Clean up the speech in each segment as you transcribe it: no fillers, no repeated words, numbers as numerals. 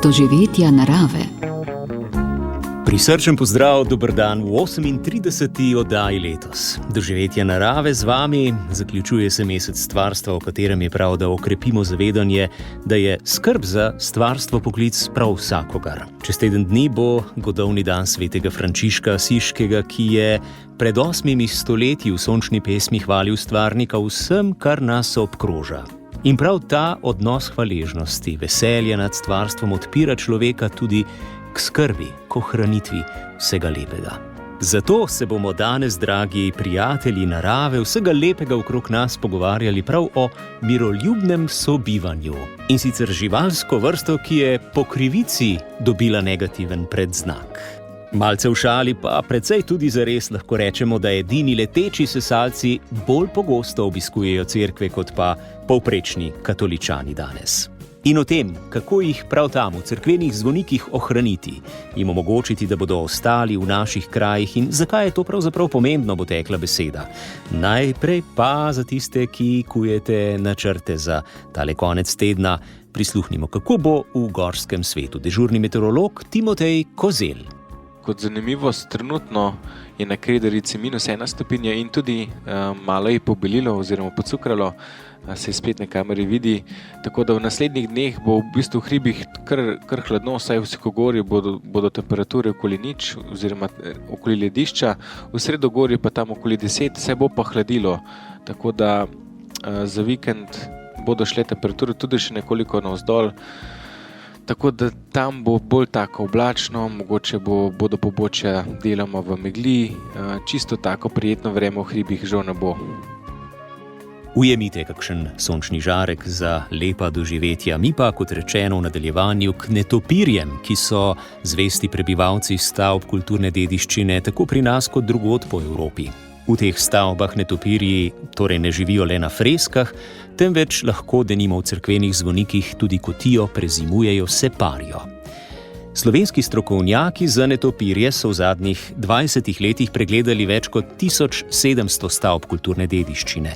Doživetja narave. Prisrčen pozdrav, dober dan v 38. oddaji letos. Doživetja narave z vami, zaključuje se mesec stvarstva, v katerem je prav, da okrepimo zavedanje, da je skrb za stvarstvo poklic prav vsakogar. Čez teden dni bo godovni dan svetega Frančiška Asiškega, ki je pred 8 stoletji v sončni pesmi hvalil stvarnika vsem, kar nas obkroža. In prav ta odnos hvaležnosti, veselja nad stvarstvom odpira človeka tudi k skrbi, k ohranitvi vsega lepega. Zato se bomo danes, dragi prijatelji narave, vsega lepega okrog nas pogovarjali prav o miroljubnem sobivanju. In sicer živalsko vrsto, ki je po krivici dobila negativen predznak. Malce v šali pa precej tudi zares lahko rečemo, da edini leteči sesalci bolj pogosto obiskujejo cerkve kot pa povprečni katoličani danes. In o tem, kako jih prav tam v cerkvenih zvonikih ohraniti, jim omogočiti, da bodo ostali v naših krajih in zakaj je to pravzaprav pomembno, bo tekla beseda. Najprej pa za tiste, ki kujete načrte za tale konec tedna, prisluhnimo, kako bo v gorskem svetu. Dežurni meteorolog Timotej Kozelj. Kot zanimivost, trenutno je na Kredarici -1 stopinja in tudi malo je pobelilo oziroma pocukralo, se je spet na kameri vidi, tako da v naslednjih dneh bo v bistvu v hribih kar hladno, saj v visokogorju bodo temperature okoli 0 oziroma okoli ledišča, v sredogorju pa tam okoli 10, se bo pa hladilo, tako da za vikend bodo šle temperature tudi še nekoliko navzdol. Tako da tam bo bolj tako oblačno, mogoče bodo pobočja deloma v megli, čisto tako prijetno vreme v hribih žal ne bo. Ujemite kakšen sončni žarek za lepa doživetja, mi pa, kot rečeno, v nadaljevanju k netopirjem, ki so zvesti prebivalci stavb kulturne dediščine tako pri nas kot drugod po Evropi. V teh stavbah netopirji torej ne živijo le na freskah, temveč lahko denimo v cerkvenih zvonikih tudi kotijo, prezimujejo, se parijo. Slovenski strokovnjaki za netopirje so v zadnjih 20 letih pregledali več kot 1700 stavb kulturne dediščine.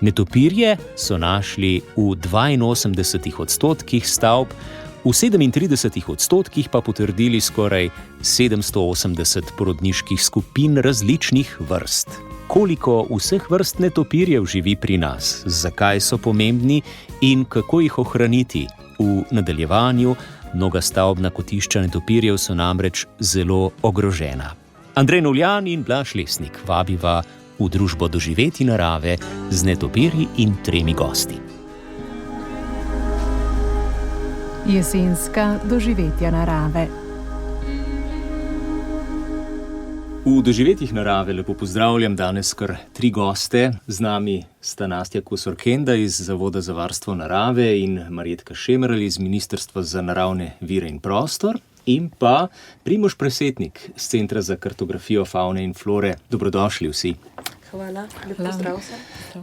Netopirje so našli v 82% stavb, v 37% pa potrdili skoraj 780 porodniških skupin različnih vrst. Koliko vseh vrst netopirjev živi pri nas, zakaj so pomembni in kako jih ohraniti v nadaljevanju? Mnoga stavbna kotišča netopirjev so namreč zelo ogrožena. Andrej Novljan in Blaž Lesnik vabiva v družbo doživetij narave z netopirji in 3 gosti. Jesenska doživetja narave. V doživetjih narave lepo pozdravljam danes kar 3 goste. Z nami sta Nastja Kosor-Kenda iz Zavoda za varstvo narave in Marjetka Šemerl iz Ministrstva za naravne vire in prostor. In pa Primož Presetnik z Centra za kartografijo favne in flore. Dobrodošli vsi. Hvala, lep pozdrav vsem.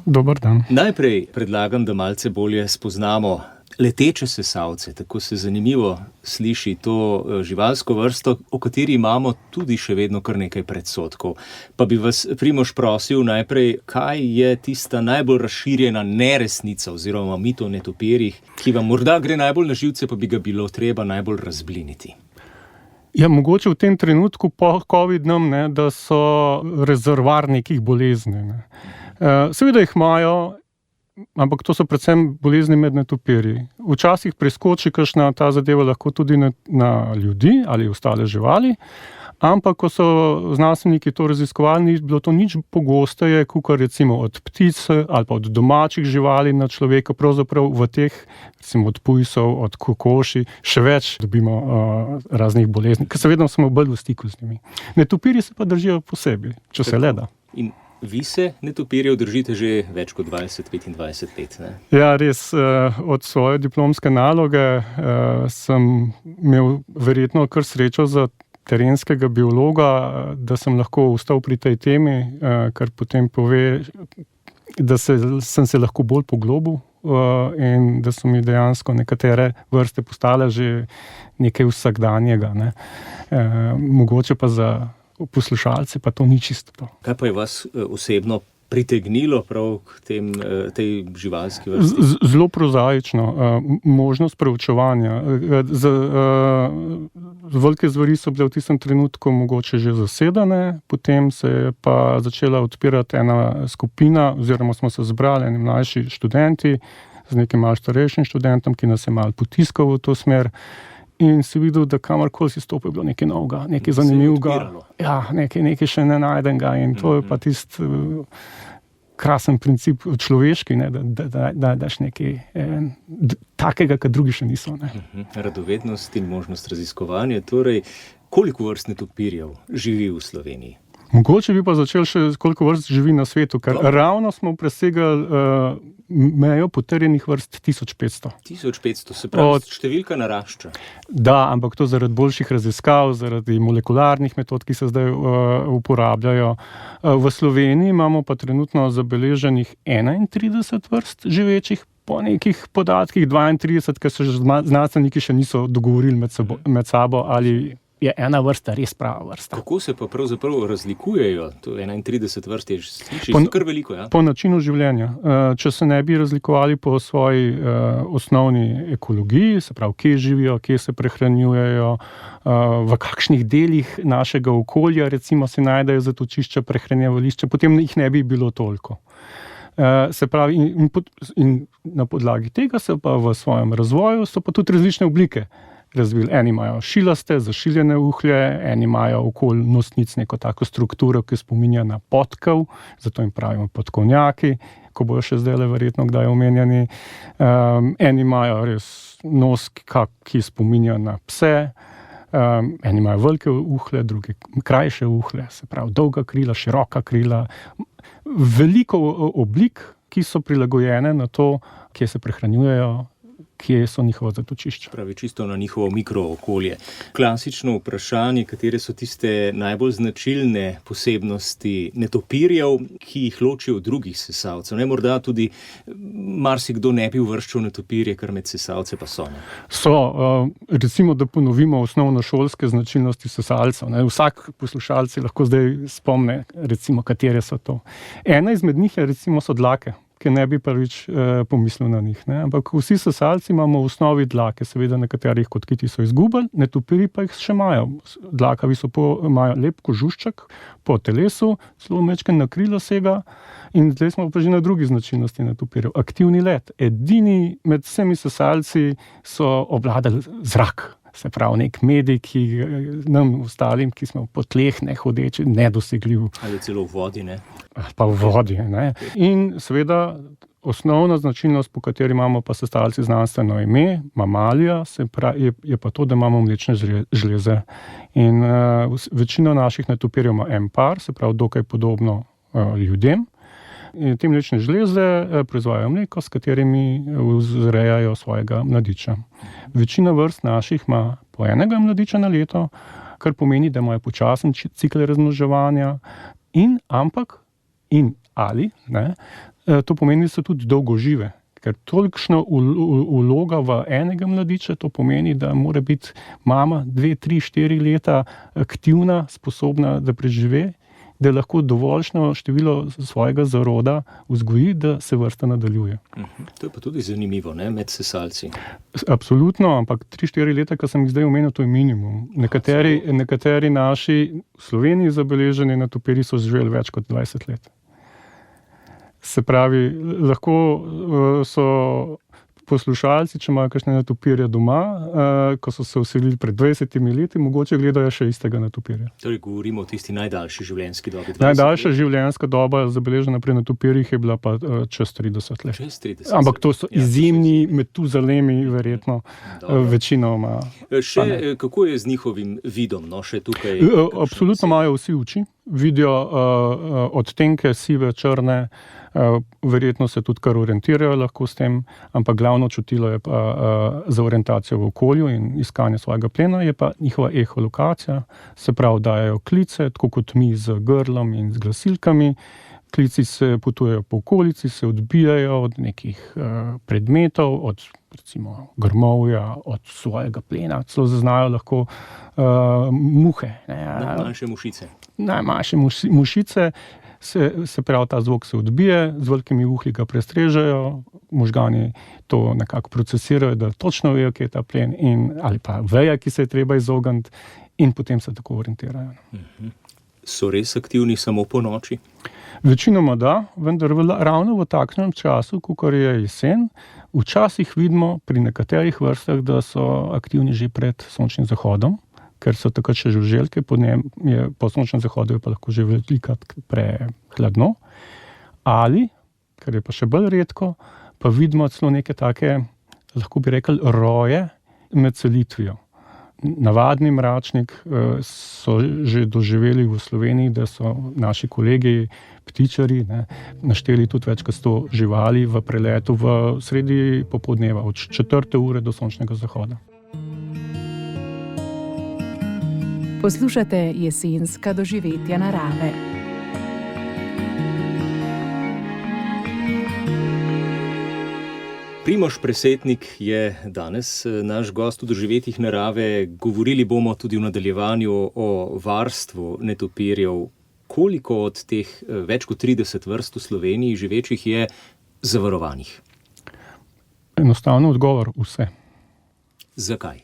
Dober dan. Najprej predlagam, da malce bolje spoznamo leteče sesalce. Tako se zanimivo sliši to živalsko vrsto, o kateri imamo tudi še vedno kar nekaj predsodkov. Pa bi vas, Primož, prosil najprej, kaj je tista najbolj razširjena neresnica oziroma mit o netopirjih, ki vam morda gre najbolj na živce, pa bi ga bilo treba najbolj razbliniti. Ja, mogoče v tem trenutku po COVID-nem, da so rezervoar nekih bolezni. Seveda jih imajo, ampak to so predvsem bolezni med netopirji. Včasih preskoči kakšna ta zadeva lahko tudi na ljudi ali ostale živali, ampak ko so znanstveniki to raziskovali, ni bilo to nič pogosteje, kakor recimo od ptic ali pa od domačih živali na človeka, pravzaprav v teh, recimo od pujsov, od kokoši, še več dobimo raznih bolezni, ker seveda smo bolj v stiku z njimi. Netopirji se pa držijo posebej, če se le da. In vi se netopirjev držite že več kot 20-25 let, ne? Ja, res. Od svoje diplomske naloge sem imel verjetno kar srečo za terenskega biologa, da sem lahko ostal pri tej temi, kar potem pove, da sem se lahko bolj poglobil in da so mi dejansko nekatere vrste postale že nekaj vsakdanjega. Mogoče pa za poslušalce pa to ni čisto to. Kaj pa je vas osebno pritegnilo prav k tej živalski vrsti? Zelo prozaično. Možnost preučevanja. Velike zveri so bile v tistem trenutku mogoče že zasedene, potem se je pa začela odpirati ena skupina, oziroma smo se zbrali eni mlajši študenti z nekim malo starejšim študentom, ki nas je malo potiskal v to smer. In si videl, da kamorkoli si stopil, je bilo nekaj novega, nekaj zanimivega. Ja, nekaj še ne najdenega. In to je pa tisti krasen princip človeški, ne, da daš nekaj takega, kar drugi še niso. Ne. Radovednost in možnost raziskovanja. Torej, koliko vrst netopirjev živi v Sloveniji? Mogoče bi pa začel še, koliko vrst živi na svetu, ker ravno smo presegali mejo potrjenih vrst 1500. 1500, se pravi, številka narašča. Da, ampak to zaradi boljših raziskav, zaradi molekularnih metod, ki se zdaj uporabljajo. V Sloveniji imamo pa trenutno zabeleženih 31 vrst živečih, po nekih podatkih 32, ker se znanstveniki še niso dogovorili med sabo, ali je ena vrsta res prava vrsta. Kako se pa pravzaprav razlikujejo? To 31 vrst je kar veliko, ja? Po načinu življenja. Če se ne bi razlikovali po svoji osnovni ekologiji, se pravi, kje živijo, kje se prehranjujejo, v kakšnih delih našega okolja, recimo, se najdejo zatočišča, prehranjevališča, potem jih ne bi bilo toliko. Se pravi, in na podlagi tega se pa v svojem razvoju so pa tudi različne oblike razvili. Eni imajo šilaste, zašiljene uhlje, eni imajo okoli nosnic neko tako strukturo, ki spominja na podkev, zato jim pravimo podkovnjaki, ko bojo še zdajle verjetno kdaj omenjeni. Eni imajo res nos, ki spominja na pse, eni imajo velike uhlje, drugi krajše uhlje, se pravi dolga krila, široka krila. Veliko oblik, ki so prilagojene na to, kje se prehranjujejo, kje so njihova zatočišča. Pravi, čisto na njihovo mikrookolje. Klasično vprašanje, katere so tiste najbolj značilne posebnosti netopirjev, ki jih ločijo od drugih sesalcev. Morda tudi marsikdo ne bi uvrščal netopirje, kar med sesalce pa so. Recimo, da ponovimo osnovnošolske značilnosti sesalcev. Vsak poslušalec si lahko zdaj spomne, recimo, katere so to. Ena izmed njih je, recimo, so dlake, ki ne bi prvič pomislil na njih. Ne? Ampak vsi sesalci imamo v osnovi dlake, seveda nekaterih kot kiti so izgubili, netopirji pa jih še imajo. Dlakavi imajo lep kožušček po telesu, zelo mečken na krilo sega in zdaj smo pa že na drugi značilnosti netopirjev. Aktivni let. Edini med vsemi sesalci so obvladali zrak. Se pravi, nek medij, ki nam ostalim, ki smo po tleh nehodeči, nedosegljiv. Ali celo v vodi, ne? Pa v vodi, ne. In seveda osnovna značilnost, po kateri imamo pa sesalci znanstveno ime, mamalija, je pa to, da imamo mlečne žleze. In večina naših netopirjev ima en par, se pravi, dokaj podobno ljudem. In te mlečne žleze proizvajajo mleko, s katerimi vzrejajo svojega mladiča. Večina vrst naših ima po enega mladiča na leto, kar pomeni, da imajo počasen cikel razmnoževanja to pomeni, da so tudi dolgožive. Ker tolikšna vloga v enega mladiča, to pomeni, da mora biti mama 2, 3, 4 leta aktivna, sposobna, da prežive, da lahko dovoljšno število svojega zaroda vzgoji, da se vrsta nadaljuje. To je pa tudi zanimivo, ne, med sesalci. Absolutno, ampak 3-4 leta, kar sem jih zdaj omenil, to je minimum. Nekateri naši v Sloveniji zabeleženi netopirji so živeli več kot 20 let. Se pravi, lahko so poslušalci, če imajo kakšne netopirje doma, ko so se vselili pred 20 leti, mogoče gledajo še istega netopirja. Torej govorimo o tisti najdaljši življenjski dobi. Najdaljša življenjska doba zabeležena pri netopirjih je bila pa čez 30 let. Čez 30 let. Ampak to so izjemni metuzalemi, verjetno, večinoma. Še kako je z njihovim vidom, no, še tukaj? Absolutno imajo vsi oči, vidijo odtenke sive, črne, verjetno se tudi kar orientirajo lahko s tem, ampak glavno čutilo je pa za orientacijo v okolju in iskanje svojega plena je pa njihova eholokacija, se pravi, dajejo klice, tako kot mi z grlom in z glasilkami. Klici se potujejo po okolici, se odbijajo od nekih predmetov, od recimo grmovja, od svojega plena, celo zaznajo lahko muhe. Najmanjše mušice. Najmanjše mušice. se pravi, ta zvok se odbije, z velikimi uhlji ga prestrežejo, možgani to nekako procesirajo, da točno vejo, kje je ta plen, ali pa veja, ki se je treba izogniti, in potem se tako orientirajo. So res aktivni samo po noči? Večinoma da, vendar ravno v takšnem času, kakor je jesen, včasih vidimo pri nekaterih vrstah, da so aktivni že pred sončnim zahodom, ker so takrat še žuželke, po sončnem zahodu je pa lahko že velikokrat prehladno. Ali, kar je pa še bolj redko, pa vidimo celo neke take, lahko bi rekli, roje med selitvijo. Navadni mračnik so že doživeli v Sloveniji, da so naši kolegi ptičari našteli tudi več kot 100 živali v preletu v sredi popoldneva, od 4. ure do sončnega zahoda. Poslušate jesenska doživetja narave. Primož Presetnik je danes naš gost v doživetjih narave. Govorili bomo tudi v nadaljevanju o varstvu netopirjev. Koliko od teh več kot 30 vrst v Sloveniji živečih je zavarovanih? Enostavno odgovor: vse. Zakaj?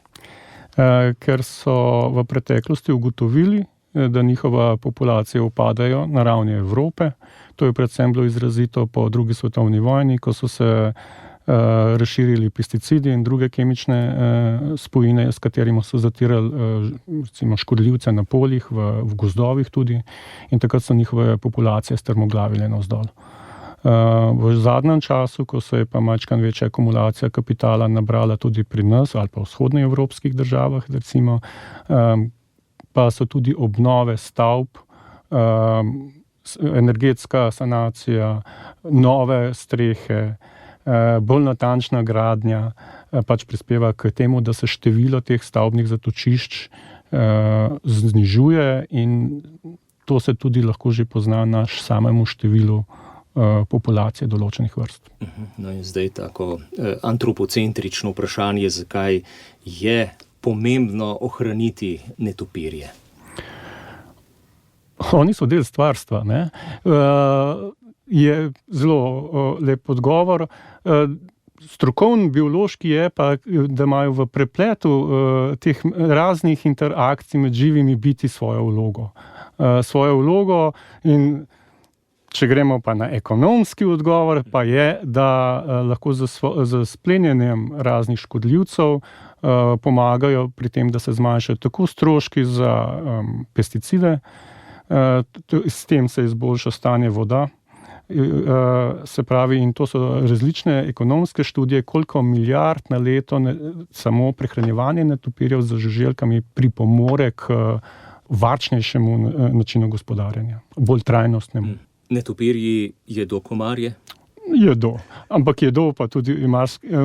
Ker so v preteklosti ugotovili, da njihova populacija upadajo na ravni Evrope. To je predvsem bilo izrazito po drugi svetovni vojni, ko so se razširili pesticidi in druge kemične spojine, s katerimi so zatirali recimo škodljivce na poljih, v gozdovih tudi, in takrat so njihove populacije strmoglavile navzdol. V zadnjem času, ko se je pa majčkan večja akumulacija kapitala nabrala tudi pri nas ali pa v vzhodnoevropskih državah, recimo, pa so tudi obnove stavb, energetska sanacija, nove strehe, bolj natančna gradnja pač prispeva k temu, da se število teh stavbnih zatočišč znižuje, in to se tudi lahko že pozna na samemu številu populacije določenih vrst. No in zdaj tako antropocentrično vprašanje, zakaj je pomembno ohraniti netopirje? Oni so del stvarstva, ne? Je zelo lep odgovor. Strokovni biološki je pa, da imajo v prepletu teh raznih interakcij med živimi biti svojo vlogo. Svojo vlogo, in če gremo pa na ekonomski odgovor, pa je, da lahko z splenjenjem raznih škodljivcev pomagajo pri tem, da se zmanjšajo tako stroški za pesticide, s tem se izboljša stanje voda. Se pravi, in to so različne ekonomske študije, koliko milijard na leto samo prehranjevanje netopirjev z žuželkami pripomore k varčnejšemu načinu gospodarjenja, bolj trajnostnemu. Netopirji jedo komarje? Jedo, ampak jedo pa tudi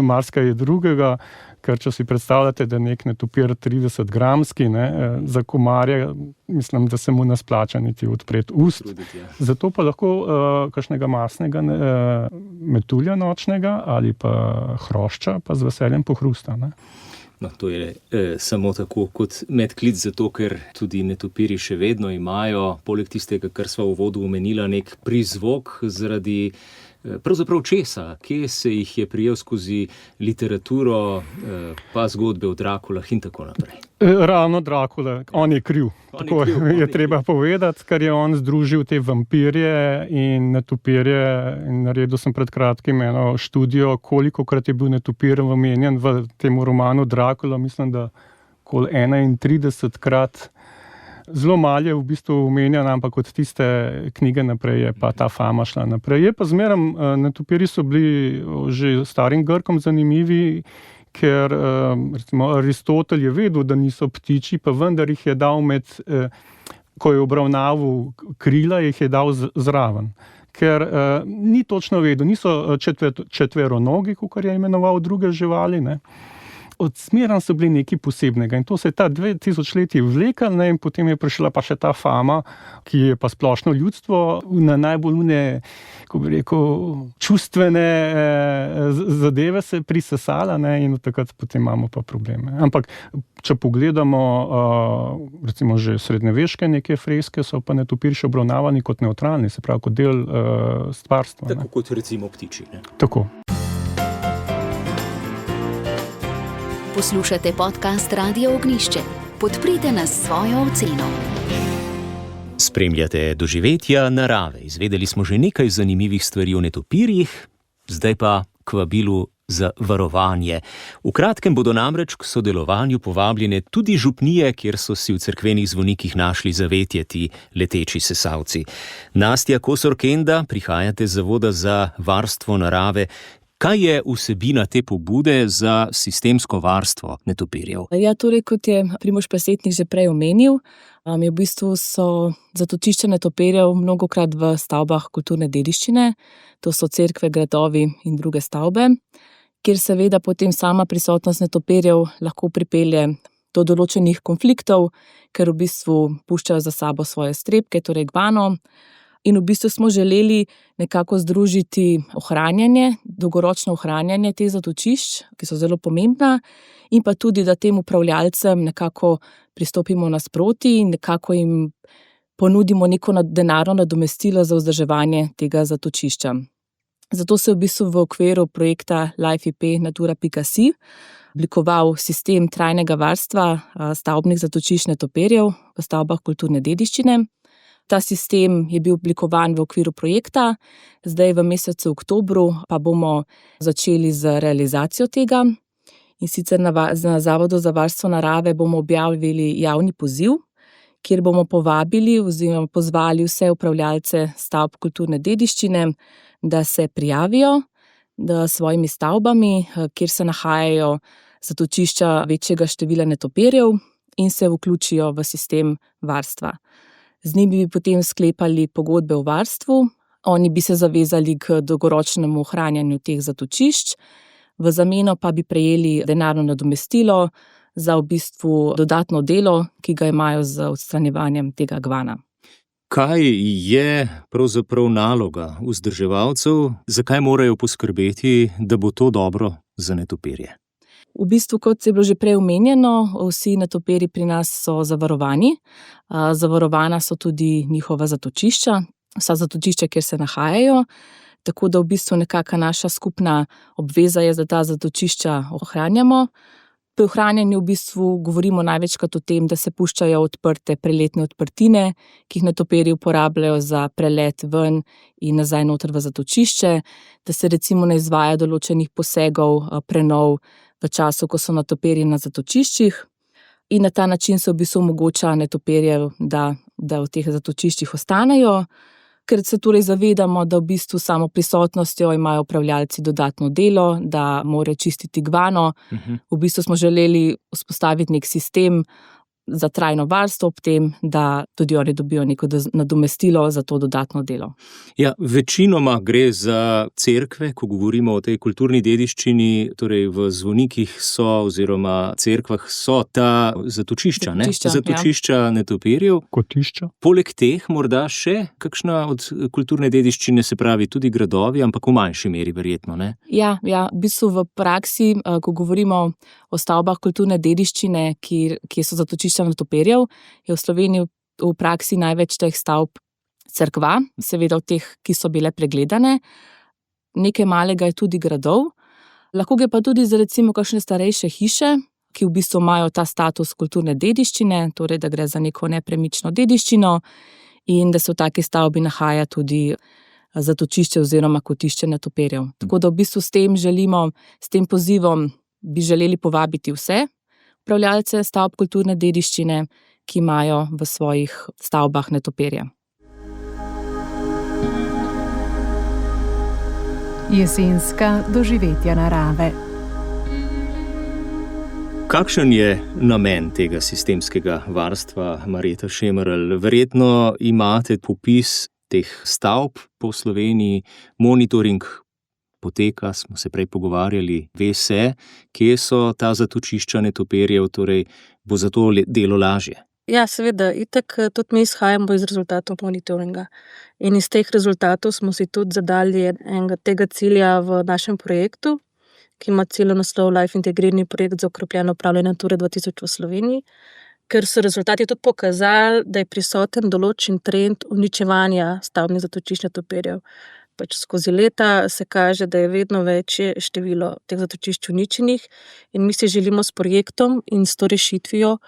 marsikaj drugega, ker če si predstavljate, da nek netopir 30-gramski, za komarje, mislim, da se mu ne splača niti odpreti ust. Zato pa lahko kakšnega masnega metulja nočnega ali pa hrošča pa z veseljem pohrusta. No, to je samo tako kot medklic, zato ker tudi netopirji še vedno imajo, poleg tistega, kar sva v uvodu omenila, nek prizvok zaradi pravzaprav česa, kje se jih je prijel skozi literaturo, pa zgodbe o Drakulah in tako naprej. Ravno Drakula, on je kriv. Tako je treba povedati, ker je on združil te vampirje in netopirje, in naredil sem pred kratkim eno študijo, kolikokrat je bil netopir omenjen v tem romanu Drakula, mislim, da okoli 31-krat. Zelo malo je v bistvu omenjen, ampak od tiste knjige naprej je pa ta fama šla naprej. Je pa zmeraj, netopirji so bili že starim Grkom zanimivi, ker recimo Aristotel je vedel, da niso ptiči, pa vendar jih je dal ko je obravnaval krila, jih je dal zraven. Ker ni točno vedel, niso četveronogi, kakor je imenoval druge živali, Odsmeran so bili nekaj posebnega in to se je ta 2000 leti vlekel, ne, in potem je prišla pa še ta fama, ki je pa splošno ljudstvo na najbolj kako bi rekel, čustvene zadeve se prisesala, ne, in od takrat potem imamo pa probleme. Ampak, če pogledamo recimo že srednjeveške neke freske, so pa netopirji še obravnavani kot nevtralni, se pravi kot del stvarstva. Tako kot recimo ptiči. Ne? Tako. Poslušate podcast Radio Ognjišče. Podprite nas s svojo oceno. Spremljate doživetja narave. Izvedeli smo že nekaj zanimivih stvari o netopirjih, zdaj pa k vabilu za varovanje. V kratkem bodo namreč k sodelovanju povabljene tudi župnije, kjer so si v cerkvenih zvonikih našli zavetje ti leteči sesalci. Nastja Kosor-Kenda, prihajate z Zavoda za varstvo narave. Kaj je vsebina te pobude za sistemsko varstvo netopirjev? Ja, torej, kot je Primož Prasetnik že prej omenil, v bistvu so zatočišča netopirjev mnogokrat v stavbah kulturne dediščine, to so cerkve, gradovi in druge stavbe, kjer seveda potem sama prisotnost netopirjev lahko pripelje do določenih konfliktov, ker v bistvu puščajo za sabo svoje strepke, torej gvano. In v bistvu smo želeli nekako združiti ohranjanje, dolgoročno ohranjanje teh zatočišč, ki so zelo pomembna, in pa tudi, da tem upravljalcem nekako pristopimo nasproti in nekako jim ponudimo neko denarno nadomestilo za vzdrževanje tega zatočišča. Zato se je v bistvu v okviru projekta LifeIP Natura.si oblikoval sistem trajnega varstva stavbnih zatočišč netopirjev v stavbah kulturne dediščine. Ta sistem je bil oblikovan v okviru projekta, zdaj v mesecu oktobru pa bomo začeli z realizacijo tega. In sicer na Zavodu za varstvo narave bomo objavili javni poziv, kjer bomo povabili oziroma pozvali vse upravljalce stavb kulturne dediščine, da se prijavijo s svojimi stavbami, kjer se nahajajo zatočišča večjega števila netopirjev in se vključijo v sistem varstva. Z njimi bi potem sklepali pogodbe o varstvu, oni bi se zavezali k dolgoročnemu ohranjanju teh zatočišč, v zameno pa bi prejeli denarno nadomestilo za v bistvu dodatno delo, ki ga imajo z odstranjevanjem tega gvana. Kaj je pravzaprav naloga vzdrževalcev, zakaj morajo poskrbeti, da bo to dobro za netopirje? V bistvu, kot je bilo že prej omenjeno, vsi netopirji pri nas so zavarovani. Zavarovana so tudi njihova zatočišča, vsa zatočišča, kjer se nahajajo. Tako da v bistvu nekaka naša skupna obveza je, da ta zatočišča ohranjamo. Pri ohranjanju v bistvu govorimo največkrat o tem, da se puščajo odprte preletne odprtine, ki jih netopirji uporabljajo za prelet ven in nazaj noter v zatočišče, da se recimo ne izvaja določenih posegov, prenov v času, ko so netopirji na zatočiščih, in na ta način se v bistvu omogoča netopirjev, da v teh zatočiščih ostanejo, ker se torej zavedamo, da v bistvu samo prisotnostjo imajo upravljalci dodatno delo, da morajo čistiti gvano. V bistvu smo želeli vzpostaviti nek sistem za trajno varstvo ob tem, da tudi oni dobijo neko nadomestilo za to dodatno delo. Ja, večinoma gre za cerkve, ko govorimo o tej kulturni dediščini, torej v zvonikih so oziroma cerkvah so ta zatočišča, ne? Zatočišča netopirjev. Kotišča. Poleg teh morda še kakšna od kulturne dediščine, se pravi tudi gradovi, ampak v manjši meri verjetno, ne? Ja, v bistvu v praksi, ko govorimo o stavbah kulturne dediščine, ki so zatočišča netopirjev, je v Sloveniji v praksi največ teh stavb cerkva, seveda od teh, ki so bile pregledane. Nekaj malega je tudi gradov. Lahko gre pa tudi za recimo kakšne starejše hiše, ki v bistvu imajo ta status kulturne dediščine, torej da gre za neko nepremično dediščino in da se v taki stavbi nahaja tudi zatočišče oziroma kotišče netopirjev. Tako da v bistvu s tem pozivom bi želeli povabiti vse upravljalce stavb kulturne dediščine, ki imajo v svojih stavbah netopirje. Jesenska doživetja narave. Kakšen je namen tega sistemskega varstva, Marjeta Šemerl? Verjetno imate popis teh stavb po Sloveniji, monitoring poteka, smo se prej pogovarjali, ve se, kje so ta zatočišča netopirjev, torej bo zato delo lažje. Ja, seveda, itak tudi mi izhajamo iz rezultatov monitoringa. In iz teh rezultatov smo si tudi zadali enega tega cilja v našem projektu, ki ima cilj naslov Life integrirani projekt za okrepljeno upravljanje Nature 2000 v Sloveniji, ker so rezultati tudi pokazali, da je prisoten določen trend uničevanja stavbnih zatočišč netopirjev. Skozi leta se kaže, da je vedno večje število teh zatočišč uničenih in mi si želimo s projektom in s to rešitvijo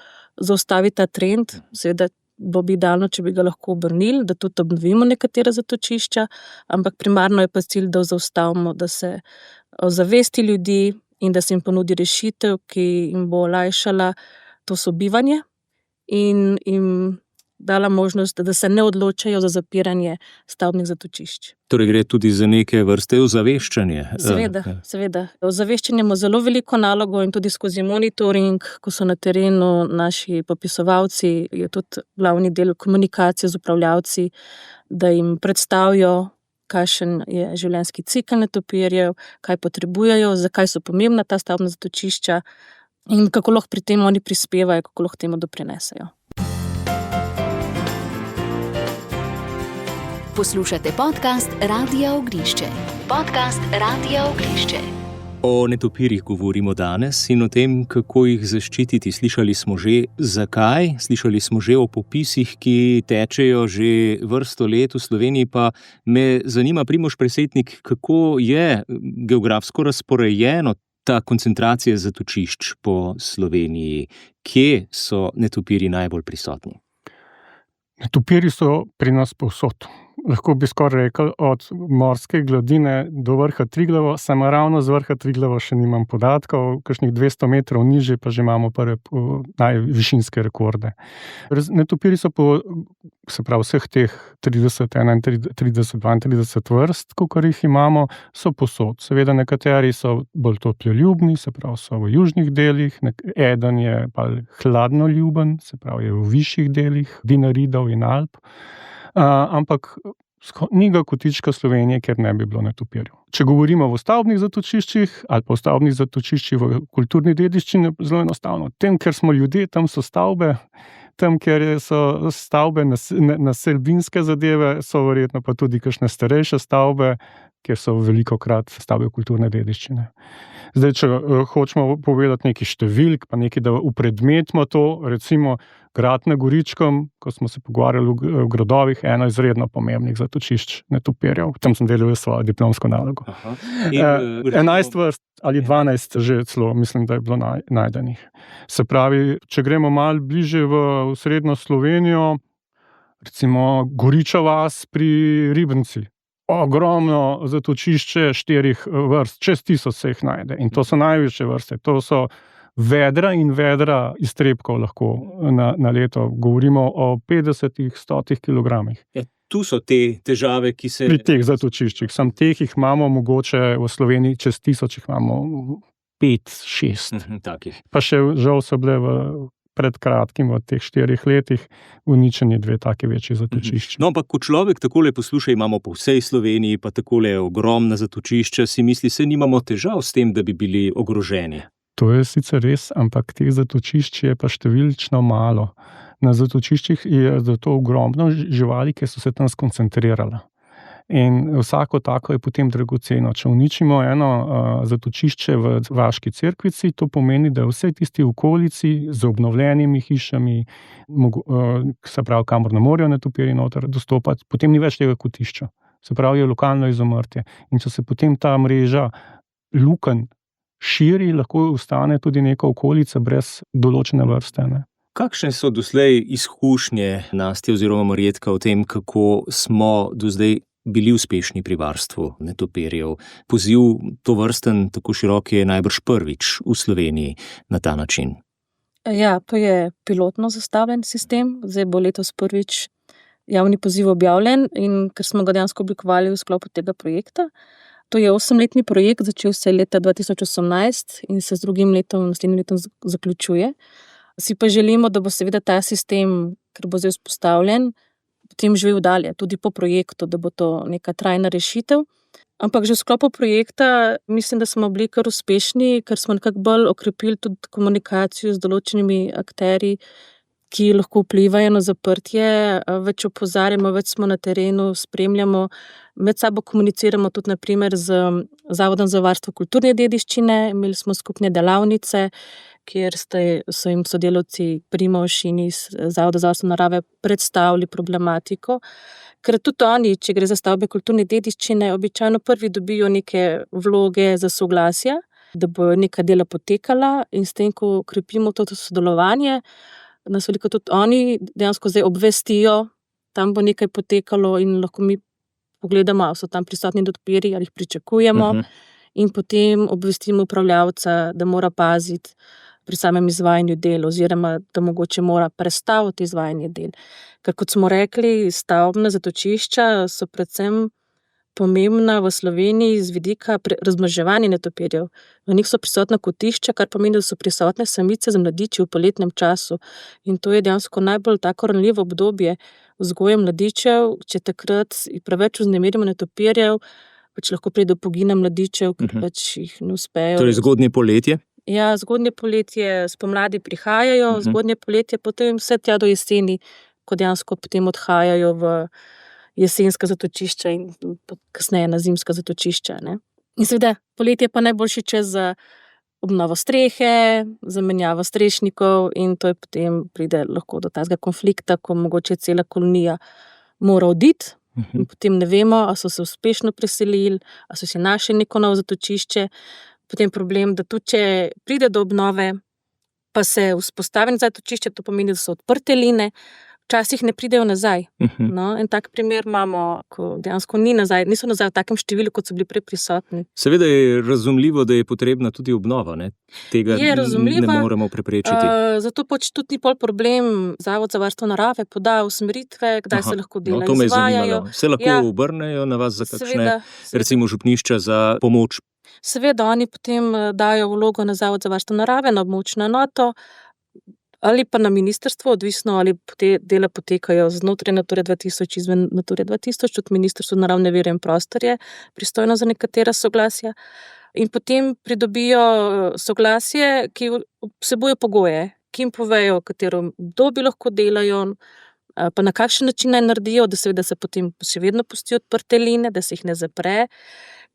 zaustaviti ta trend. Seveda bo bi idealno, če bi ga lahko obrnili, da tudi obnovimo nekatera zatočišča, ampak primarno je pa cilj, da zaustavimo, da se ozavesti ljudi in da se jim ponudi rešitev, ki jim bo olajšala to sobivanje in jim dala možnost, da se ne odločajo za zapiranje stavbnih zatočišč. Torej gre tudi za neke vrste ozaveščanje. Seveda. Ozaveščanje ima zelo veliko nalogo in tudi skozi monitoring, ko so na terenu naši popisovalci, je tudi glavni del komunikacije z upravljavci, da jim predstavijo, kakšen je življenjski cikel netopirjev, kaj potrebujejo, zakaj so pomembna ta stavbna zatočišča in kako lahko pri tem oni prispevajo, kako lahko temu doprinesejo. Poslušate podcast Radia Ognišče. Podcast Radia Ognišče. O netopirjih govorimo danes in o tem, kako jih zaščititi. Slišali smo že zakaj, slišali smo že o popisih, ki tečejo že vrsto let v Sloveniji, pa me zanima, Primož Presetnik, kako je geografsko razporejeno ta koncentracija zatočišč po Sloveniji. Kje so netopirji najbolj prisotni? Netopirji so pri nas povsod. Lahko bi skoraj rekel, od morske gladine do vrha Triglava, samo ravno z vrha Triglava še nimam podatkov, kakšnih 200 metrov nižje pa že imamo prve najvišinske rekorde. Netopirji so se pravi vseh teh 30, 31, 32 vrst, kolikor jih imamo, so povsod. Seveda nekateri so bolj toploljubni, se pravi so v južnih delih, eden je pa hladnoljuben, se pravi je v višjih delih Dinaridov in Alp. Ampak ni ga kotička Slovenije, ker ne bi bilo netopirjev. Če govorimo o stavbnih zatočiščih ali pa o stavbnih zatočiščih v kulturni dediščini, zelo enostavno. Tem, ker smo ljudje, tam so stavbe, tam, ker so stavbe naselbinske zadeve, so verjetno pa tudi kakšne starejše stavbe, kjer so velikokrat stavbe kulturne dediščine. Zdaj, če hočemo povedati nekaj številk, pa nekaj, da upredmetimo to, recimo grad na Goričkem, ko smo se pogovarjali v gradovih, eno izredno pomembnih zatočišč netopirjev. Tam sem delal svojo diplomsko nalogo. 11 vrst ali 12 že celo, mislim, da je bilo najdenih. Se pravi, če gremo malo bliže v srednjo Slovenijo, recimo Goriča vas pri Ribnici. Ogromno zatočišče 4 vrst, čez 1000 se jih najde. In to so največje vrste. To so vedra in vedra iztrebkov lahko na leto. Govorimo o 50-100 kilogramih. Tu so te težave, ki se... Pri teh zatočiščih. Sam teh jih imamo mogoče v Sloveniji čez 1000, jih imamo 5-6. Takih. Pa še žal so bile pred kratkim v teh 4 letih uničeni 2 take večji zatočišči. No, ampak ko človek takole posluša, imamo po vsej Sloveniji pa takole ogromna zatočišča, si misli, se nimamo težav s tem, da bi bili ogroženi. To je sicer res, ampak teh zatočišč je pa številčno malo. Na zatočiščih je zato ogromno živali, ki so se tam skoncentrirala. In vsako tako je potem dragoceno. Če uničimo eno zatočišče v vaški Cerkvici, to pomeni, da vse tisti okolici z obnovljenimi hišami, se pravi, kamor ne morejo netopirji noter dostopati, potem ni več tega kotišča. Se pravi, je lokalno izumrtje. In če se potem ta mreža lukenj širi, lahko ostane tudi neka okolica brez določene vrste. Ne? Kakšne so doslej izkušnje Nastje oziroma Marjetka o tem, kako smo do zdaj bili uspešni pri varstvu netopirjev? Poziv tovrsten, tako širok, je najbrž prvič v Sloveniji na ta način. Ja, to je pilotno zastavljen sistem. Zdaj bo letos prvič javni poziv objavljen in ker smo ga dejansko oblikovali v sklopu tega projekta. To je 8-letni projekt, začel se leta 2018 in se z drugim letom, naslednjim letom zaključuje. Si pa želimo, da bo seveda ta sistem, ker bo zdaj vzpostavljen, potem živel dalje, tudi po projektu, da bo to neka trajna rešitev. Ampak že v sklopu projekta mislim, da smo bili kar uspešni, ker smo nekako bolj okrepili tudi komunikacijo z določenimi akterji, ki lahko vplivajo na zaprtje, več opozarjamo, več smo na terenu, spremljamo, med sabo komuniciramo tudi naprimer z Zavodom za varstvo kulturne dediščine, imeli smo skupne delavnice, kjer so jim sodelavci Primož in iz Zavoda za varstvo narave predstavili problematiko. Ker tudi oni, če gre za stavbe kulturne dediščine, običajno prvi dobijo neke vloge za soglasje, da bojo neka dela potekala, in s tem, ko krepimo to sodelovanje, nas veliko tudi oni dejansko zdaj obvestijo, tam bo nekaj potekalo in lahko mi pogledamo, ali so tam prisotni netopirji, ali jih pričakujemo, in potem obvestimo upravljavca, da mora paziti pri samem izvajanju del, oziroma da mogoče mora prestaviti izvajanje del. Ker kot smo rekli, stavbna zatočišča so predvsem pomembna v Sloveniji z vidika razmnoževanja netopirjev. V njih so prisotna kotišča, kar pomeni, da so prisotne samice z mladiči v poletnem času. In to je dejansko najbolj tako ranljivo obdobje vzgoje mladičev, če takrat preveč vznemirimo netopirjev, pač lahko pride do pogina mladičev, ker pač jih ne uspejo. Torej zgodnje poletje? Ja, zgodnje poletje, spomladi prihajajo, zgodnje poletje, potem vse tja do jeseni, ko dejansko potem odhajajo v jesenska zatočišča in kasneje na zimska zatočišča. Ne? In seveda, poletje pa najboljši čas za obnovo strehe, za menjavo strešnikov, in to je potem pride lahko do tazga konflikta, ko mogoče cela kolonija mora oditi, in potem ne vemo, ali so se uspešno preselili, ali so si našli neko novo zatočišče. Potem problem, da tudi če pride do obnove, pa se vzpostavi zatočišče, to pomeni, da so odprte line, včasih ne pridejo nazaj. No, en tak primer imamo, ko dejansko niso nazaj v takem številu, kot so bili prej prisotni. Seveda je razumljivo, da je potrebna tudi obnova, ne? Tega ne moremo preprečiti. Zato pač tudi ni pol problem, Zavod za varstvo narave poda usmeritve, kdaj se lahko dela to me je izvajajo. zanimalo. Se lahko obrnejo na vas za kakšne, recimo župnišča za pomoč? Seveda, oni potem dajo vlogo na Zavod za varstvo narave, na območno enoto, ali pa na ministrstvo, odvisno, ali te dela potekajo znotraj Nature 2000, izven Nature 2000, tudi Ministrstvo za naravne vire in prostor je pristojno za nekatera soglasja. In potem pridobijo soglasje, ki vsebuje pogoje, ki jim povejo, katero obdobje lahko delajo, pa na kakšen način naj naredijo, da seveda se potem še vedno pustijo odprte line, da se jih ne zapre,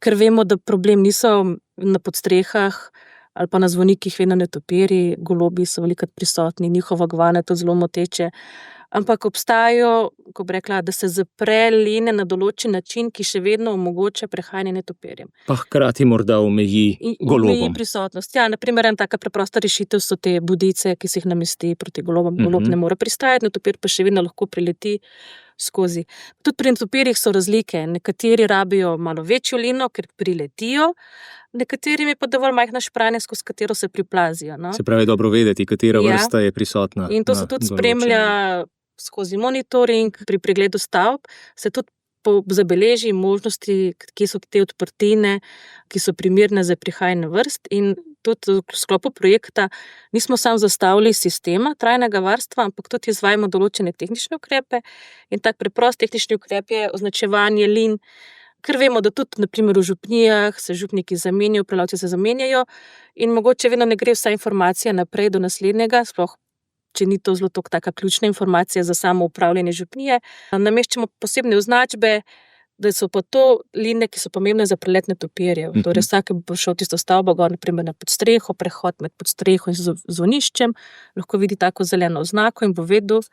ker vemo, da problem niso na podstrehah ali pa na zvonikih vedno netopirji, golobi so velikokrat prisotni, njihova gvana je to zelo moteče, ampak obstajajo, ko bi rekla, da se zapre line na določen način, ki še vedno omogoča prehajanje netopirjem. Pa hkrati morda omeji golobom. Omeji prisotnost. Ja, naprimer, ena taka preprosta rešitev so te budice, ki se jih namesti proti golobom. Golob ne more pristajati, netopir pa še vedno lahko prileti skozi. Tudi pri netopirjih so razlike. Nekateri rabijo malo večjo lino, ker priletijo, nekaterim je pa dovolj majhna špranja, skozi katero se priplazijo. No? Se pravi, dobro vedeti, katera vrsta je prisotna. In to se tudi spremlja skozi monitoring, pri pregledu stavb, se tudi zabeleži možnosti, ki so te odprtine, ki so primerne za prihajanje vrst, in tudi v sklopu projekta nismo samo zastavili sistema trajnega varstva, ampak tudi izvajamo določene tehnične ukrepe, in tak preprost tehnični ukrep je označevanje lin, ker vemo, da tudi naprimer v župnijah se župniki zamenjajo, upravljavci se zamenjajo in mogoče vedno ne gre vsa informacija naprej do naslednjega, sploh če ni to zelo taka ključna informacija za samo upravljanje župnije. Nameščamo posebne označbe, da so pa to line, ki so pomembne za prelet netopirjev. Torej vsak bo šel tisto stavbo gor, naprimer na podstreho, prehod med podstreho in zvoniščem, lahko vidi tako zeleno oznako in bo vedel,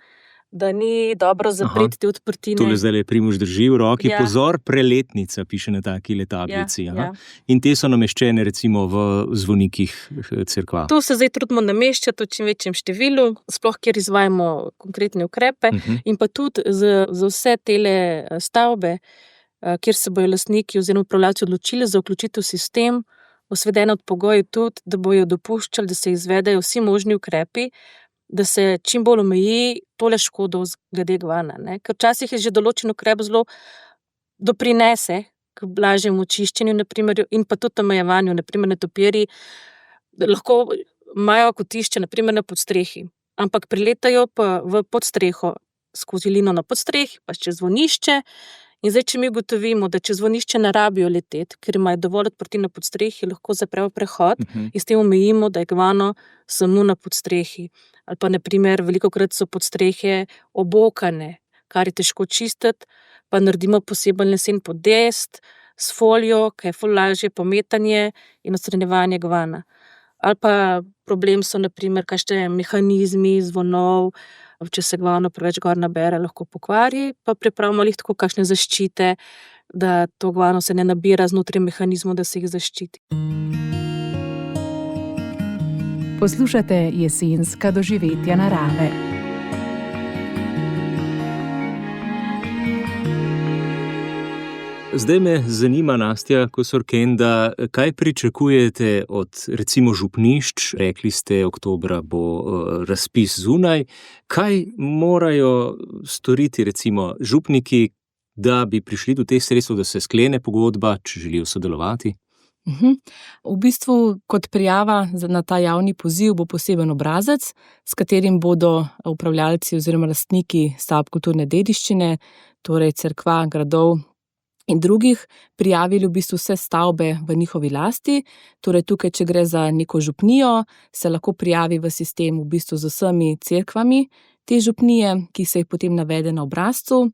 da ni dobro zapreti te odprtine. Tole zdaj je Primož drži v roki. Ja. Pozor, preletnica, piše na taki tablici. Ja. In te so nameščene recimo v zvonikih cerkva. To se zdaj trudimo nameščati v čim večjem številu, sploh kjer izvajamo konkretne ukrepe, in pa tudi za vse tele stavbe, kjer se bojo lastniki oziroma upravljavci odločili za vključitev v sistem, osvedeno od pogojev tudi, da bojo dopuščali, da se izvedejo vsi možni ukrepi, da se čim bolj omeji tole škodo glede gvana. Ne? Ker včasih je že določen ukrep zelo doprinese k blažjemu čiščenju, naprimer, in pa tudi omejevanju, naprimer netopirji, lahko imajo kotišče, naprimer na podstrehi, ampak priletajo pa v podstreho skozi lino na podstrehi, pa čez zvonišče, In zdaj, če mi ugotovimo, da čez zvonišče ne rabijo leteti, ker imajo dovolj odprtine pod strehi, lahko zaprejo prehod in s tem omejimo, da je gvano samo na podstrehi. Ali pa, na primer, velikokrat so podstrehe obokane, kar je težko čistiti, pa naredimo poseben lesen podest s folijo, ki je ful lažje pometanje in odstranjevanje gvana. Ali pa problem so, na primer, kakšne mehanizmi, zvonov, če se gvano preveč gor nabere, lahko pokvari, pa pripravimo lih tako kakšne zaščite, da to gvano se ne nabira znotraj mehanizmov, da se jih zaščiti. Poslušate jesenska doživetja narave. Zdaj me zanima, Nastja Kosorkenda, kaj pričakujete od recimo župnišč? Rekli ste, oktobra bo razpis zunaj. Kaj morajo storiti recimo župniki, da bi prišli do teh sredstev, da se sklene pogodba, če želijo sodelovati? V bistvu kot prijava na ta javni poziv bo poseben obrazec, s katerim bodo upravljalci oziroma lastniki stavb kulturne dediščine, torej cerkva, gradov in drugih, prijavili v bistvu vse stavbe v njihovi lasti. Torej tukaj, če gre za neko župnijo, se lahko prijavi v sistem v bistvu z vsemi cerkvami te župnije, ki se jih potem navede na obrazcu.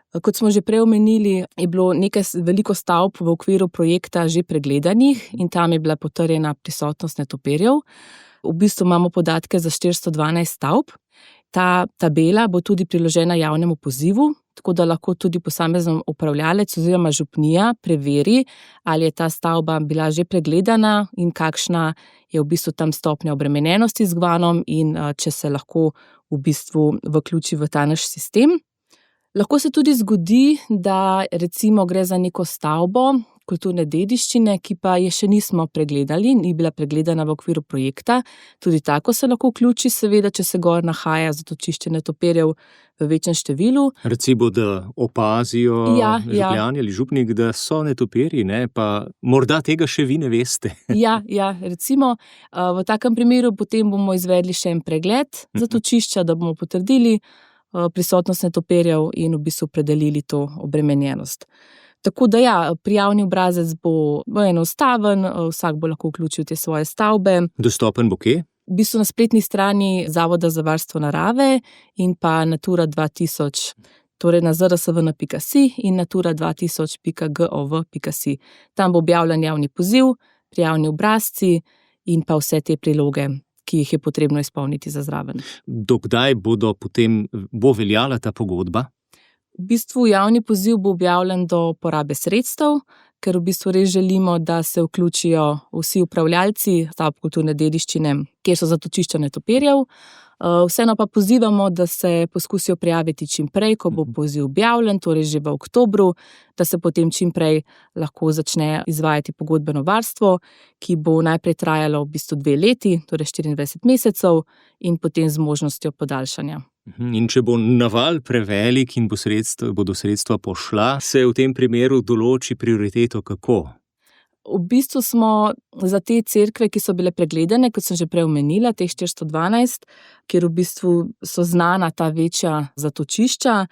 Kot smo že prej omenili, je bilo nekaj veliko stavb v okviru projekta že pregledanih in tam je bila potrjena prisotnost netopirjev. V bistvu imamo podatke za 412 stavb. Ta tabela bo tudi priložena javnemu pozivu, tako da lahko tudi posamezen upravljalec oziroma župnija preveri, ali je ta stavba bila že pregledana in kakšna je v bistvu tam stopnja obremenjenosti z gvanom in če se lahko v bistvu vključi v ta naš sistem. Lahko se tudi zgodi, da recimo gre za neko stavbo kulturne dediščine, ki pa je še nismo pregledali, ni bila pregledana v okviru projekta. Tudi tako se lahko vključi, seveda, če se gor nahaja zatočišče netopirjev v večjem številu. Recimo, da opazijo župljani ali župnik, da so netopirji, ne? Pa morda tega še vi ne veste. Ja, recimo, v takem primeru potem bomo izvedli še en pregled zatočišča, da bomo potrdili prisotnost netopirjev in v bistvu opredelili to obremenjenost. Tako da prijavni obrazec bo enostaven, vsak bo lahko vključil te svoje stavbe. Dostopen bo kje? V bistvu na spletni strani Zavoda za varstvo narave in pa Natura 2000, torej na zrsvn.si in natura2000.gov.si. Tam bo objavljen javni poziv, prijavni obrazci in pa vse te priloge, ki jih je potrebno izpolniti za zraven. Dokdaj bo veljala ta pogodba? V bistvu javni poziv bo objavljen do porabe sredstev, ker v bistvu res želimo, da se vključijo vsi upravljalci stavb kulturne dediščine, kjer so zatočišča netopirjev. Vseeno pa pozivamo, da se poskusijo prijaviti čim prej, ko bo poziv objavljen, torej že v oktobru, da se potem čim prej lahko začne izvajati pogodbeno varstvo, ki bo najprej trajalo v bistvu 2 leti, torej 24 mesecev in potem z možnostjo podaljšanja. In če bo naval prevelik in bodo sredstva pošla, se v tem primeru določi prioriteto kako? V bistvu smo za te cerkve, ki so bile pregledane, kot sem že prej omenila, teh 412, kjer v bistvu so znana ta večja zatočišča,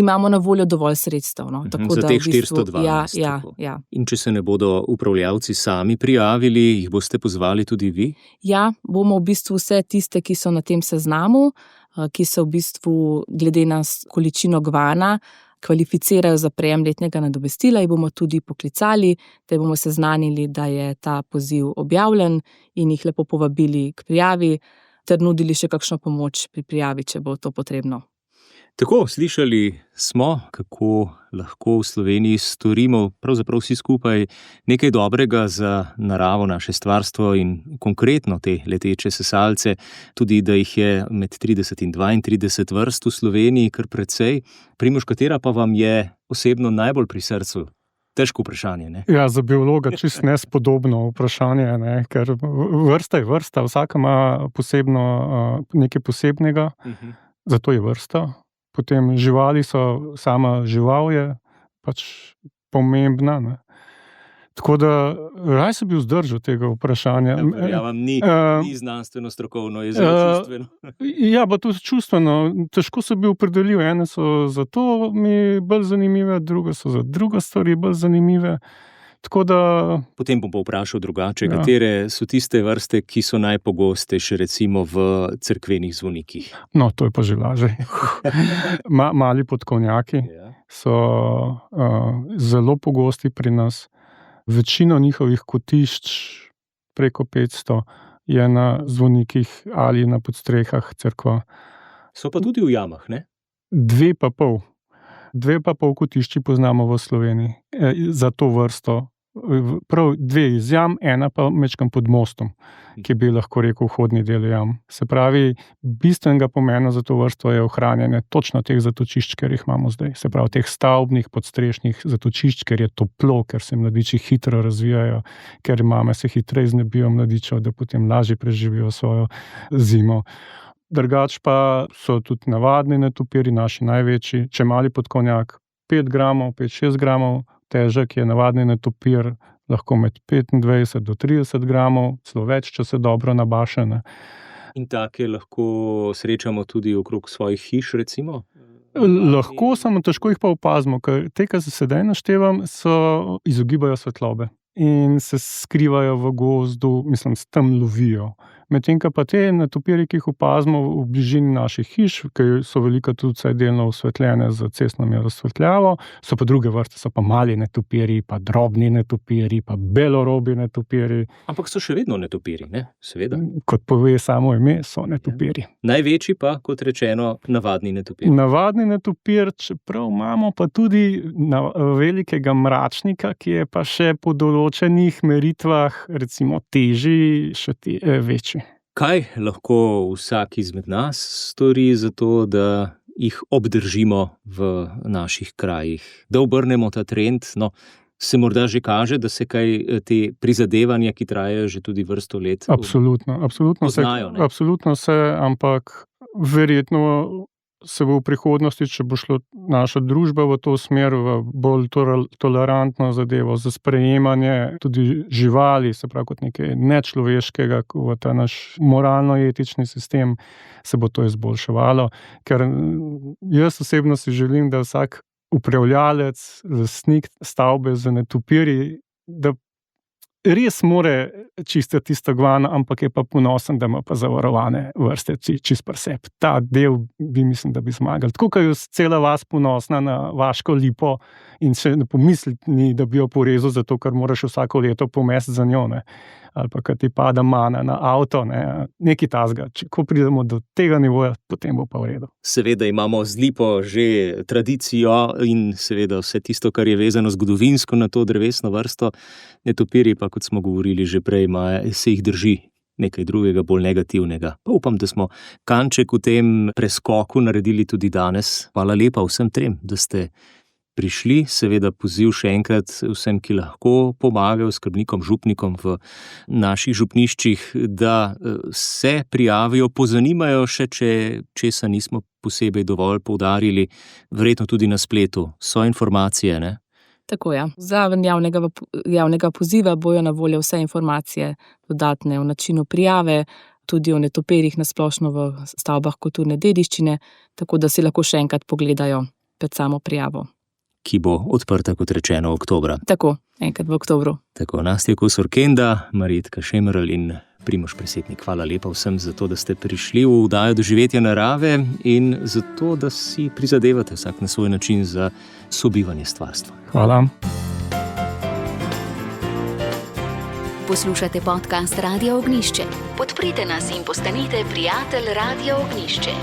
imamo na voljo dovolj sredstev. No? Tako za teh 412. Ja. In če se ne bodo upravljavci sami prijavili, jih boste pozvali tudi vi? Ja, bomo v bistvu vse tiste, ki so na tem seznamu, ki se v bistvu glede na količino gvana kvalificirajo za prejem letnega nadomestila, jih bomo tudi poklicali, da bomo seznanili, da je ta poziv objavljen in jih lepo povabili k prijavi ter nudili še kakšno pomoč pri prijavi, če bo to potrebno. Tako, slišali smo, kako lahko v Sloveniji storimo pravzaprav vsi skupaj nekaj dobrega za naravo, naše stvarstvo in konkretno te leteče sesalce, tudi da jih je med 30 in 32 vrst v Sloveniji kar precej. Primož, katera pa vam je osebno najbolj pri srcu? Težko vprašanje, ne? Ja, za biologa čisto nespodobno vprašanje, ne? Ker vrsta je vrsta, vsaka ima nekaj posebnega, zato je vrsta. Potem živali so, sama žival je pač pomembna. Ne? Tako da raj se bi vzdržal tega vprašanja. Verjamem, ni znanstveno strokovno, je zelo čustveno. Ja, pa to je čustveno. Težko se bi opredelil. Ene so za to mi bolj zanimive, druge so za druge stvari bolj zanimive. Tako da... Potem bom pa vprašal drugače, katere so tiste vrste, ki so najpogostejše recimo v cerkvenih zvonikih? No, to je pa že lažje. Mali podkovnjaki so zelo pogosti pri nas. Večino njihovih kotišč, preko 500, je na zvonikih ali na podstrehah cerkva. So pa tudi v jamah, ne? 2,5 kotišči poznamo v Sloveniji za to vrsto. Prav 2 iz jam, ena pa mečkam pod mostom, ki bi lahko rekel vhodni del jam. Se pravi, bistvenega pomena za to vrsto je ohranjanje točno teh zatočišč, ker jih imamo zdaj. Se pravi, teh stavbnih, podstrešnih zatočišč, ker je toplo, ker se mladiči hitro razvijajo, ker mame se hitreje znebijo mladičev, da potem lažje preživijo svojo zimo. Drugač pa so tudi navadni netopiri, naši največji. Če mali podkovnjak 5 gramov, 5-6 gramov, težek je navadni netopir, lahko med 25 do 30 gramov, celo več, če se dobro nabaše. In take lahko srečamo tudi okrog svojih hiš, recimo? Lahko, samo težko jih pa opazimo, ker te, ki se sedaj naštevam, izogibajo svetlobe in se skrivajo v gozdu, tam lovijo. Medtem pa te netopirje, ki jih opazimo v bližini naših hiš, ki so velika tudi vsaj delno osvetljene z cestno razsvetljavo, so pa druge vrste, so pa mali netopirji, pa drobni netopirji, pa belorobi netopirji. Ampak so še vedno netopirji, ne? Seveda. Kot pove samo ime, so netopirji. Največji pa, kot rečeno, navadni netopir. Navadni netopir, čeprav imamo pa tudi velikega mračnika, ki je pa še po določenih meritvah, recimo težji, še večji. Kaj lahko vsak izmed nas stori za to, da jih obdržimo v naših krajih? Da obrnemo ta trend? No, se morda že kaže, da se kaj te prizadevanja, ki trajajo že tudi vrsto let, Absolutno poznajo, ne? Absolutno se, ampak verjetno se bo v prihodnosti, če bo šlo naša družba v to smer, v bolj tolerantno zadevo, za sprejemanje tudi živali, se pravi kot nekaj nečloveškega, v ta naš moralno-etični sistem, se bo to izboljševalo. Ker jaz osebno si želim, da vsak upravljalec, lastnik stavbe z netopirji, da res more čistiti tisto gvano, ampak je pa ponosen, da ima pa zavarovane vrste čist pri sebi. Ta del mislim, da bi zmagali. Tako, kot je cela vas ponosna na vaško lipo in še ne pomisliti, da bi jo porezal zato, ker moraš vsako leto pomesti za njo, ne. Ali pa, kad ti pada mana na avto, ne, nekaj tasga. Ko pridemo do tega nivoja, potem bo pa v redu. Seveda imamo z lipo že tradicijo in seveda vse tisto, kar je vezano zgodovinsko na to drevesno vrsto. Netopirji pa, kot smo govorili že prej, se jih drži nekaj drugega, bolj negativnega. Pa upam, da smo kanček v tem preskoku naredili tudi danes. Hvala lepa vsem trem, da ste prišli. Seveda poziv še enkrat vsem, ki lahko pomagajo skrbnikom, župnikom v naših župniščih, da se prijavijo, pozanimajo še, če česa nismo posebej dovolj poudarili, verjetno tudi na spletu. So informacije, ne? Tako ja. Zraven javnega poziva bojo na voljo vse informacije dodatne o načinu prijave, tudi o netopirjih na splošno v stavbah kulturne dediščine, tako da si lahko še enkrat pogledajo pred samo prijavo. Ki bo odprta, kot rečeno, oktobra. Tako, enkrat v oktobru. Tako, Nastja Kos-Orkenda, Marjetka Šemerl in Primož Presetnik. Hvala lepa vsem za to, da ste prišli v oddajo Doživetja narave in za to, da si prizadevate vsak na svoj način za sobivanje stvarstva. Hvala. Poslušate podcast Radia Ognjišče. Podprite nas in postanite prijatelj Radia Ognjišče.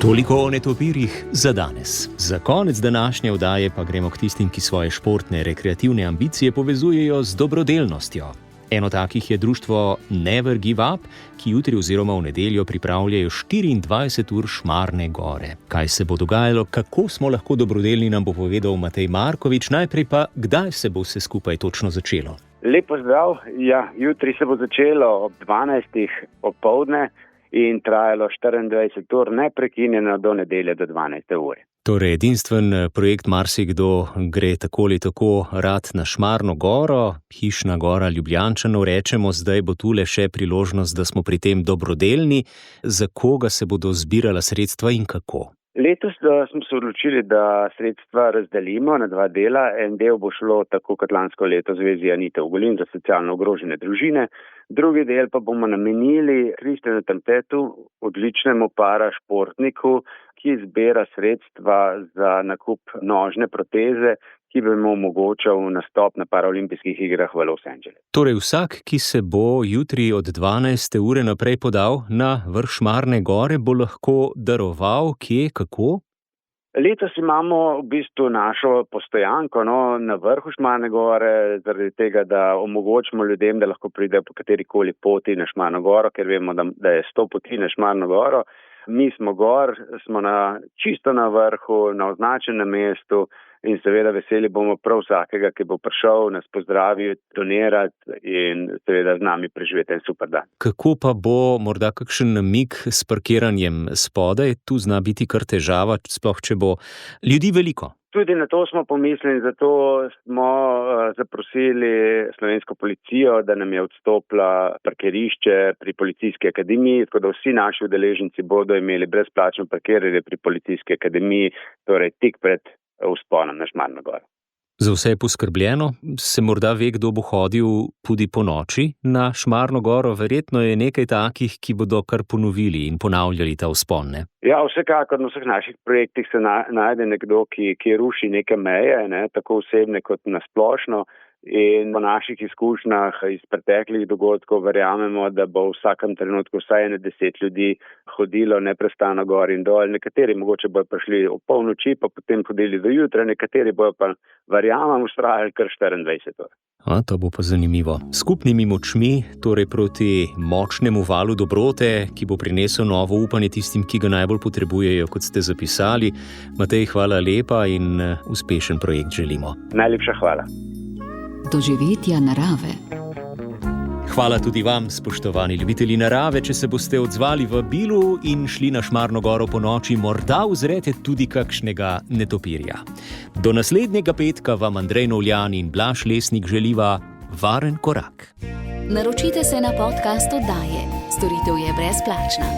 Toliko o netopirjih za danes. Za konec današnje oddaje pa gremo k tistim, ki svoje športne, rekreativne ambicije povezujejo z dobrodelnostjo. Eno takih je društvo Never Give Up, ki jutri oziroma v nedeljo pripravljajo 24 ur Šmarne gore. Kaj se bo dogajalo, kako smo lahko dobrodelni, nam bo povedal Matej Markovič. Najprej pa, kdaj se bo vse skupaj točno začelo? Lep pozdrav. Ja, jutri se bo začelo ob 12. popoldne in trajalo 24 ur neprekinjeno do nedelje do 12. ure. Torej, edinstven projekt, marsikdo gre tako ali tako rad na Šmarno goro, Hišna gora Ljubljančanov, rečemo, zdaj bo tule še priložnost, da smo pri tem dobrodelni. Za koga se bodo zbirala sredstva in kako? Letos smo se odločili, da sredstva razdelimo na 2 dela. En del bo šlo tako kot lansko leto Zvezi Anite Ogulin za socialno ogrožene družine. Drugi del pa bomo namenili Kristjanu Tampetu, odličnemu parašportniku, ki zbira sredstva za nakup nožne proteze, ki bi mu omogočal nastop na paraolimpijskih igrah v Los Angeles. Torej, vsak, ki se bo jutri od 12. ure naprej podal na vrh Šmarne gore, bo lahko daroval kje, kako? Letos imamo v bistvu našo postojanko na vrhu Šmarne gore, zaradi tega, da omogočimo ljudem, da lahko pridejo po katerikoli poti na Šmarno goro, ker vemo, da je 100 poti na Šmarno goro. Mi smo gor, smo čisto na vrhu, na označenem mestu in seveda veseli bomo prav vsakega, ki bo prišel nas pozdraviti, donirati in seveda z nami preživeti en super dan. Kako pa bo morda kakšen namig s parkiranjem spodaj? Tu zna biti kar težava, sploh če bo ljudi veliko. Tudi na to smo pomislili, zato smo zaprosili slovensko policijo, da nam je odstopila parkirišče pri Policijski akademiji, tako da vsi naši udeleženci bodo imeli brezplačno parkiranje pri Policijski akademiji, torej tik pred vzponom na Šmarno goro. Za vse je poskrbljeno, se morda ve, kdo bo hodil tudi po noči na Šmarno goro, verjetno je nekaj takih, ki bodo kar ponovili in ponavljali ta vzpon, ne? Ja, vsekakor na vseh naših projektih se najde nekdo, ki ruši neke meje, tako osebne kot nasplošno. In po naših izkušnjah iz preteklih dogodkov verjamemo, da bo v vsakem trenutku vsaj 10 ljudi hodilo neprestano gor in dol. Nekateri mogoče bojo prišli ob polnoči, pa potem hodili do jutra, nekateri bojo pa, verjamem, vztrajali kar 24 ur. To bo pa zanimivo. Skupnimi močmi, torej proti močnemu valu dobrote, ki bo prinesel novo upanje tistim, ki ga najbolj potrebujejo, kot ste zapisali. Matej, hvala lepa in uspešen projekt želimo. Najlepša hvala. Doživetja narave. Hvala tudi vam, spoštovani ljubitelji narave, če se boste odzvali v vabilu in šli na Šmarno goro po noči, morda uzrete tudi kakšnega netopirja. Do naslednjega petka vam Andrej Novljan in Blaž Lesnik želiva varen korak. Naročite se na podcast oddaje. Storitev je brezplačna.